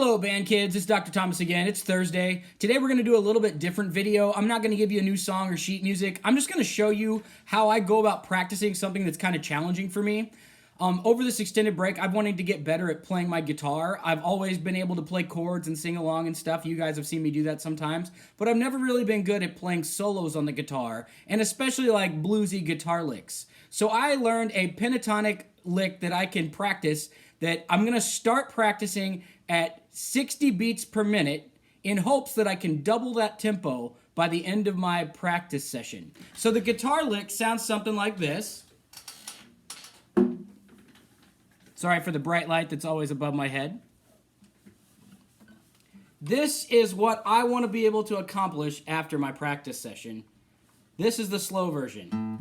Hello band kids, it's Dr. Thomas again. It's Thursday. Today we're going to do a little bit different video. I'm not going to give you a new song or sheet music. I'm just going to show you how I go about practicing something that's kind of challenging for me. Over this extended break, I've wanted to get better at playing my guitar. I've always been able to play chords and sing along and stuff. You guys have seen me do that sometimes. But I've never really been good at playing solos on the guitar, and especially like bluesy guitar licks. So I learned a pentatonic lick that I can practice that I'm going to start practicing at 60 beats per minute in hopes that I can double that tempo by the end of my practice session. So the guitar lick sounds something like this. Sorry for the bright light that's always above my head. This is what I want to be able to accomplish after my practice session. This is the slow version.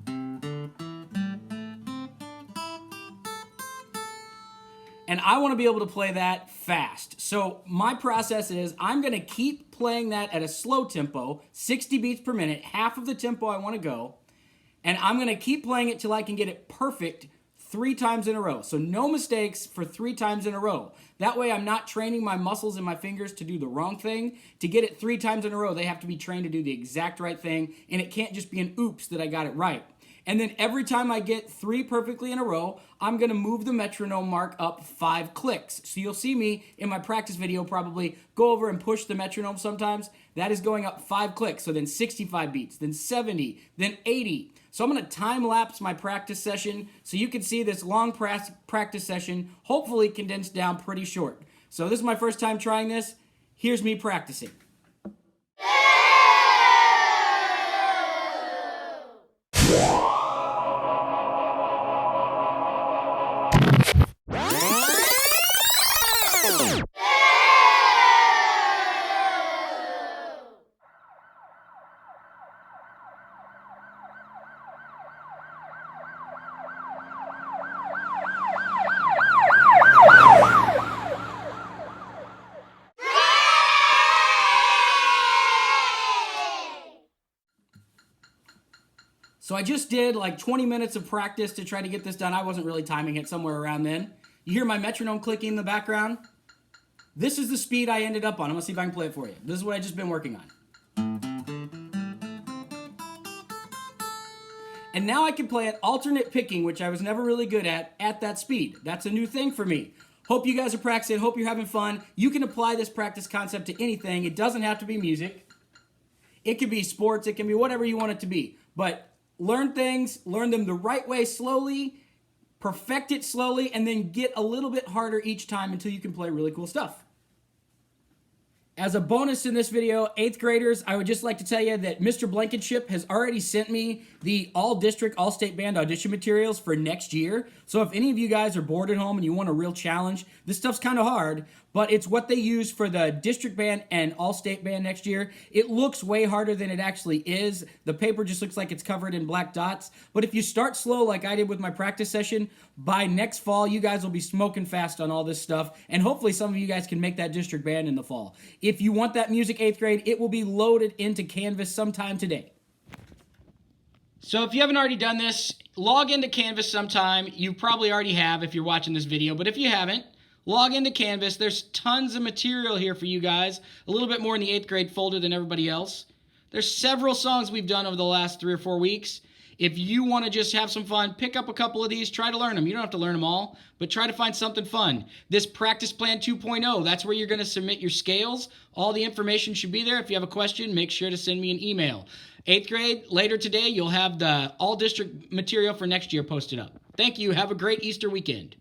And I want to be able to play that fast. So my process is I'm going to keep playing that at a slow tempo, 60 beats per minute, half of the tempo I want to go. And I'm going to keep playing it till I can get it perfect 3 times in a row. So no mistakes for 3 times in a row. That way I'm not training my muscles and my fingers to do the wrong thing. To get it 3 times in a row, they have to be trained to do the exact right thing. And it can't just be an oops that I got it right. And then every time I get 3 perfectly in a row, I'm going to move the metronome mark up 5 clicks. So you'll see me in my practice video probably go over and push the metronome sometimes. That is going up 5 clicks. So then 65 beats, then 70, then 80. So I'm going to time lapse my practice session so you can see this long practice session, hopefully condensed down pretty short. So this is my first time trying this. Here's me practicing. So I just did like 20 minutes of practice to try to get this done. I wasn't really timing it, somewhere around then. You hear my metronome clicking in the background? This is the speed I ended up on. I'm gonna see if I can play it for you. This is what I just been working on. And now I can play it alternate picking, which I was never really good at that speed. That's a new thing for me. Hope you guys are practicing, hope you're having fun. You can apply this practice concept to anything. It doesn't have to be music. It can be sports, it can be whatever you want it to be. But learn things, learn them the right way slowly, perfect it slowly, and then get a little bit harder each time until you can play really cool stuff. As a bonus in this video, 8th graders, I would just like to tell you that Mr. Blankenship has already sent me the all-district, all-state band audition materials for next year. So if any of you guys are bored at home and you want a real challenge, this stuff's kind of hard, but it's what they use for the district band and all-state band next year. It looks way harder than it actually is. The paper just looks like it's covered in black dots. But if you start slow like I did with my practice session, by next fall, you guys will be smoking fast on all this stuff. And hopefully some of you guys can make that district band in the fall. If you want that music 8th grade, it will be loaded into Canvas sometime today. So if you haven't already done this, log into Canvas sometime. You probably already have if you're watching this video, but if you haven't, log into Canvas. There's tons of material here for you guys, a little bit more in the 8th grade folder than everybody else. There's several songs we've done over the last 3 or 4 weeks. If you want to just have some fun, pick up a couple of these, try to learn them. You don't have to learn them all, but try to find something fun. This Practice Plan 2.0, that's where you're going to submit your scales. All the information should be there. If you have a question, make sure to send me an email. 8th grade, later today, you'll have the all-district material for next year posted up. Thank you. Have a great Easter weekend.